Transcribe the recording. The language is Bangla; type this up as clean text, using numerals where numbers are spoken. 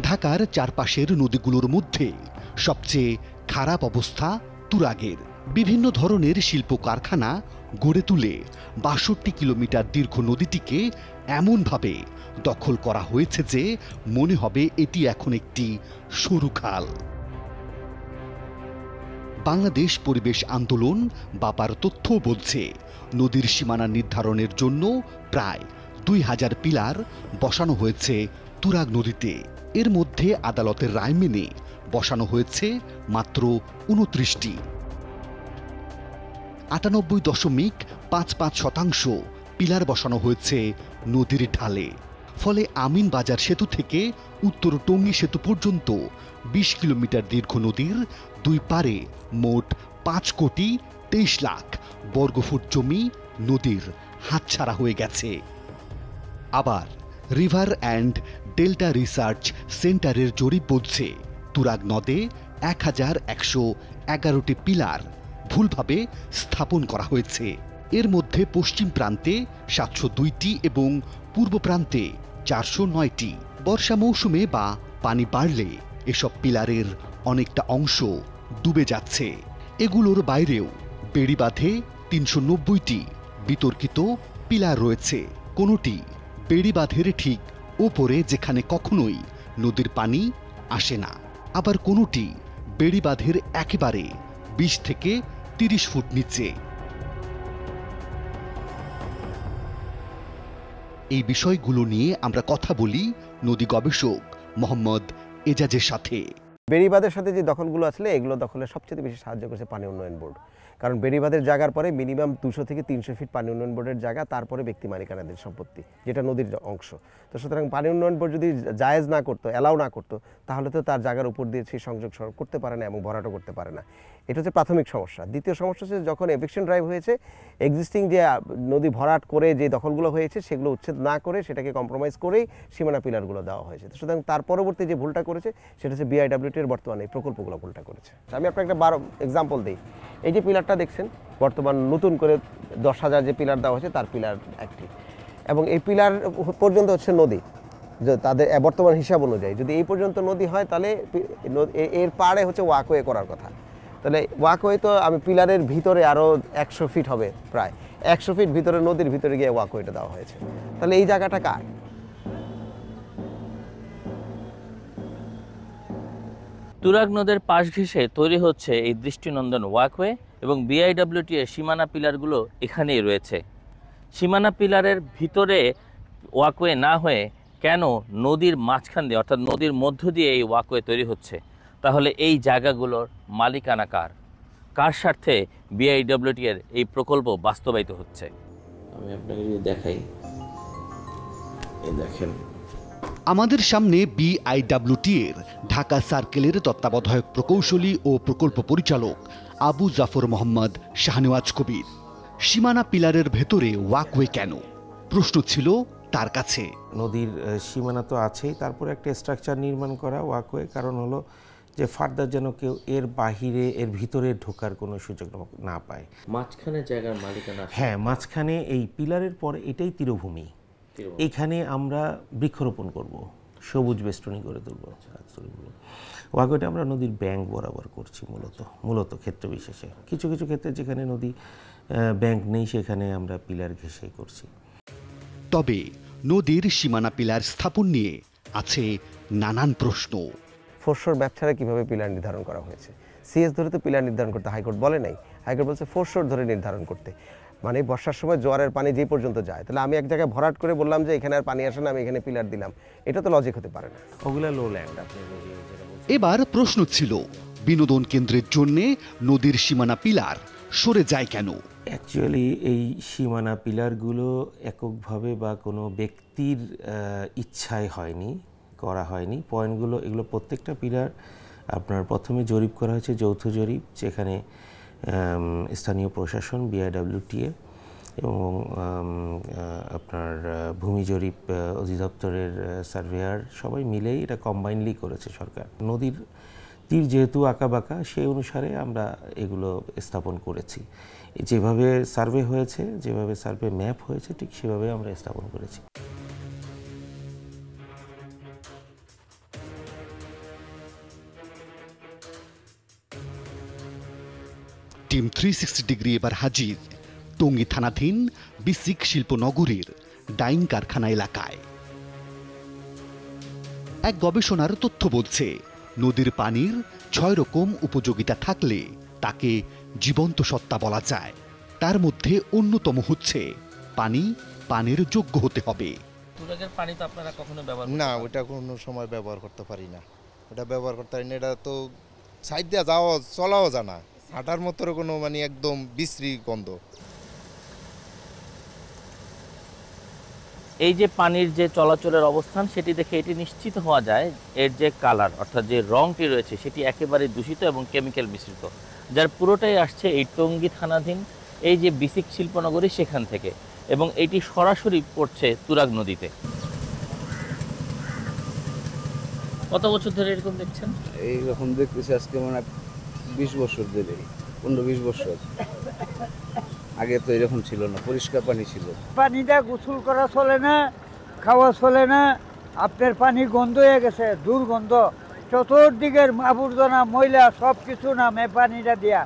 ঢাকার চারপাশের নদীগুলোর মধ্যে সবচেয়ে খারাপ অবস্থা তুরাগের। বিভিন্ন ধরনের শিল্প কারখানা গড়ে তুলে ৬২ কিলোমিটার দীর্ঘ নদীটিকে এমনভাবে দখল করা হয়েছে যে মনে হবে এটি এখন একটি সরু খাল। বাংলাদেশ পরিবেশ আন্দোলন বাপার তথ্য বলছে, নদীর সীমানা নির্ধারণের জন্য প্রায় ২,০০০ পিলার বসানো হয়েছে তুরাগ নদীতে। এর মধ্যে আদালতের রায় মেনে বসানো হয়েছে মাত্র ২৯টি। ৯৮.৫৫% পিলার বসানো হয়েছে নদীর ঢালে। ফলে আমিনবাজার সেতু থেকে উত্তর টঙ্গী সেতু পর্যন্ত ২০ কিলোমিটার দীর্ঘ নদীর দুই পারে মোট ৫,২৩,০০,০০০ বর্গফুট জমি নদীর হাতছাড়া হয়ে গেছে। আবার রিভার অ্যান্ড ডেল্টা রিসার্চ সেন্টারের জরিপ বলছে, তুরাগ নদে ১,১১১টি পিলার ভুলভাবে স্থাপন করা হয়েছে। এর মধ্যে পশ্চিম প্রান্তে ৭০২টি এবং পূর্ব প্রান্তে ৪০৯টি। বর্ষা মৌসুমে বা পানি বাড়লে এসব পিলারের অনেকটা অংশ ডুবে যাচ্ছে। এগুলোর বাইরেও বেড়িবাঁধে ৩৯০টি বিতর্কিত পিলার রয়েছে। কোনোটি বেড়িবাঁধের ঠিক ওপরে, যেখানে কখনোই নদীর পানি আসে না। আবার কোনোটি বেড়িবাঁধের একেবারে ২০ থেকে ৩০ ফুট নিচে। এই বিষয়গুলো নিয়ে আমরা কথা বলি নদী গবেষক মোহাম্মদ এজাজের সাথে। বেড়িবাঁধের সাথে যে দখলগুলো আসলে এগুলো দখলে সবচেয়ে বেশি সাহায্য করেছে পানি উন্নয়ন বোর্ড। কারণ বেড়িবাঁধের জায়গার পরে মিনিমাম ২০০ থেকে ৩০০ ফিট পানি উন্নয়ন বোর্ডের জায়গা, তারপরে ব্যক্তি মালিকানাধীন সম্পত্তি, যেটা নদীর অংশ। তো সুতরাং পানি উন্নয়ন বোর্ড যদি জায়েজ না করতো, অ্যালাউ না করতো, তাহলে তো তার জায়গার উপর দিয়ে সেই সংযোগ করতে পারে না এবং ভরাটও করতে পারে না। এটা হচ্ছে প্রাথমিক সমস্যা। দ্বিতীয় সমস্যা হচ্ছে যখন এভিকশন ড্রাইভ হয়েছে, এক্সিস্টিং যে নদী ভরাট করে যে দখলগুলো হয়েছে সেগুলো উচ্ছেদ না করে সেটাকে কম্প্রোমাইজ করেই সীমানা পিলারগুলো দেওয়া হয়েছে। সুতরাং তার পরবর্তী যে ভুলটা করেছে সেটা হচ্ছে বিআইডব্লিউটির বর্তমানে এই প্রকল্পগুলো ভুলটা করেছে। আমি আপনাকে একটা এক্সাম্পল দিই। এই যে পিলারটা দেখছেন, বর্তমান নতুন করে ১০,০০০ যে পিলার দেওয়া হয়েছে তার পিলার একটি, এবং এই পিলার পর্যন্ত হচ্ছে নদী। যে তাদের বর্তমান হিসাব অনুযায়ী যদি এই পর্যন্ত নদী হয়, তাহলে এর পাড়ে হচ্ছে ওয়াকওয়ে করার কথা। তাহলে ওয়াকওয়ে তো আমি পিলারের ভিতরে আরও ১০০ ফিট হবে, প্রায় ১০০ ফিট ভিতরে নদীর ভিতরে গিয়ে ওয়াকওয়েটা দেওয়া হয়েছে। তাহলে এই জায়গাটা কার? তুরাগ নদের পাশ ঘেঁষে তৈরি হচ্ছে এই দৃষ্টিনন্দন ওয়াকওয়ে এবং বিআইডব্লিউটি এর সীমানা পিলারগুলো এখানেই রয়েছে। সীমানা পিলারের ভিতরে ওয়াকওয়ে না হয়ে কেন নদীর মাঝখান দিয়ে, অর্থাৎ নদীর মধ্য দিয়ে এই ওয়াকওয়ে তৈরি হচ্ছে? তাহলে এই জায়গাগুলোর মালিকানা কার? কার স্বার্থে বিআইডব্লিউটি এর এই প্রকল্প বাস্তবায়িত হচ্ছে? আমি আপনাকে যদি দেখাই, এই দেখেন, আমাদের সামনে বিআইডব্লিউটি এর ঢাকা সার্কেলের তত্ত্বাবধায়ক প্রকৌশলী ও প্রকল্প পরিচালক আবু জাফর মোহাম্মদ শাহনেওয়াজ কবির। সীমানা পিলারের ভেতরে ওয়াকওয়ে কেন? প্রশ্ন ছিল তার কাছে। নদীর সীমানা তো আছেই, তারপরে একটা স্ট্রাকচার নির্মাণ করা ওয়াকওয়ে, কারণ হলো যে ফার্দার যেন কেউ এর বাহিরে এর ভিতরে ঢোকার কোনো সুযোগ না পায়। মাঝখানে জায়গার মালিকানা, হ্যাঁ, মাঝখানে এই পিলারের পরে এটাই তীরভূমি। এইখানে আমরা বৃক্ষরোপণ করব, সবুজ বেষ্টনী করে তুলব। ওয়াকওয়েটা আমরা নদীর ব্যাংক বরাবর করছি মূলত ক্ষেত্র বিশেষে। কিছু কিছু ক্ষেত্রে যেখানে নদী ব্যাংক নেই সেখানে আমরা পিলার ঘেঁষেই করছি। তবে নদীর সীমানা পিলার স্থাপন নিয়ে আছে নানান প্রশ্ন। ফোরশোর ম্যাপ ছাড়া কীভাবে পিলার নির্ধারণ করা হয়েছে? সিএস ধরে তো পিলার নির্ধারণ করতে হাইকোর্ট বলে নাই। হাইকোর্ট বলছে ফোরশোর ধরে নির্ধারণ করতে। মানে বর্ষার সময় জোয়ারের পানি যে পর্যন্ত যায়, তাহলে আমি এক জায়গায় ভরাট করে বললাম যে এখানে আর পানি আসে না, আমি এখানে পিলার দিলাম, এটা তো লজিক হতে পারে না। ওগুলা লো ল্যান্ড। আপনি এবার প্রশ্ন ছিল, বিনোদন কেন্দ্রের জন্য নদীর সীমানা পিলার সরে যায় কেন? অ্যাকচুয়ালি এই সীমানা পিলারগুলো এককভাবে বা কোনো ব্যক্তির ইচ্ছায় করা হয়নি। পয়েন্টগুলো এগুলো প্রত্যেকটা পিলার আপনার প্রথমে জরিপ করা হয়েছে, যৌথ জরিপ, যেখানে স্থানীয় প্রশাসন, বিআইডব্লিউটিএ এবং আপনার ভূমি জরিপ অধিদপ্তরের সার্ভেয়ার সবাই মিলেই এটা কম্বাইনলি করেছে সরকার। নদীর তীর যেহেতু আঁকাবাঁকা, সেই অনুসারে আমরা এগুলো স্থাপন করেছি। যেভাবে সার্ভে হয়েছে, যেভাবে সার্ভে ম্যাপ হয়েছে, ঠিক সেভাবে আমরা স্থাপন করেছি। টিম 360 ডিগ্রি এবার হাজির টঙ্গী থানাধীন বিসিক শিল্পনগরীর ডাইং কারখানা এলাকায়। এক গবেষণার তথ্য বলছে, নদীর পানির 6 রকম উপযোগিতা থাকলে তাকে জীবন্ত সত্তা বলা যায়। তার মধ্যে অন্যতম হচ্ছে পানি পানের যোগ্য হতে হবে। তুরাগের পানি তো আপনারা কখনো ব্যবহার না, ওটা কোনো সময় ব্যবহার করতে পারি না। ওটা ব্যবহার করতে পারি না, এটা তো সাইড দিয়ে যাওয়া চলাও জানা, হাঁটার মতো কোনো মানে একদম বিশ্রী গন্ধ। এই যে পানির যে চলাচলের অবস্থান সেটি দেখে এটি নিশ্চিত হওয়া যায় এর যে কালার অর্থাৎ যে রংটি রয়েছে সেটি একেবারে দূষিত এবং কেমিক্যাল মিশ্রিত, যার পুরোটাই আসছে এই টঙ্গী থানাধীন এই যে বিসিক শিল্পনগরী সেখান থেকে, এবং এটি সরাসরি পড়ছে তুরাগ নদীতে। কত বছর ধরে এরকম দেখছেন? এইরকম দেখতেছি আজকে মানে 20 বছর ধরে, 15-20 বছর। আগে তো এরকম ছিল না, পরিষ্কার পানি ছিল। পানিটা গোসল করা চলে না, খাওয়া চলে না, আপনার পানি গন্ধ হয়ে গেছে, দুর্গন্ধ, চতুর্দিকের আবর্জনা ময়লা সব কিছু নামে পানিটা দিয়া।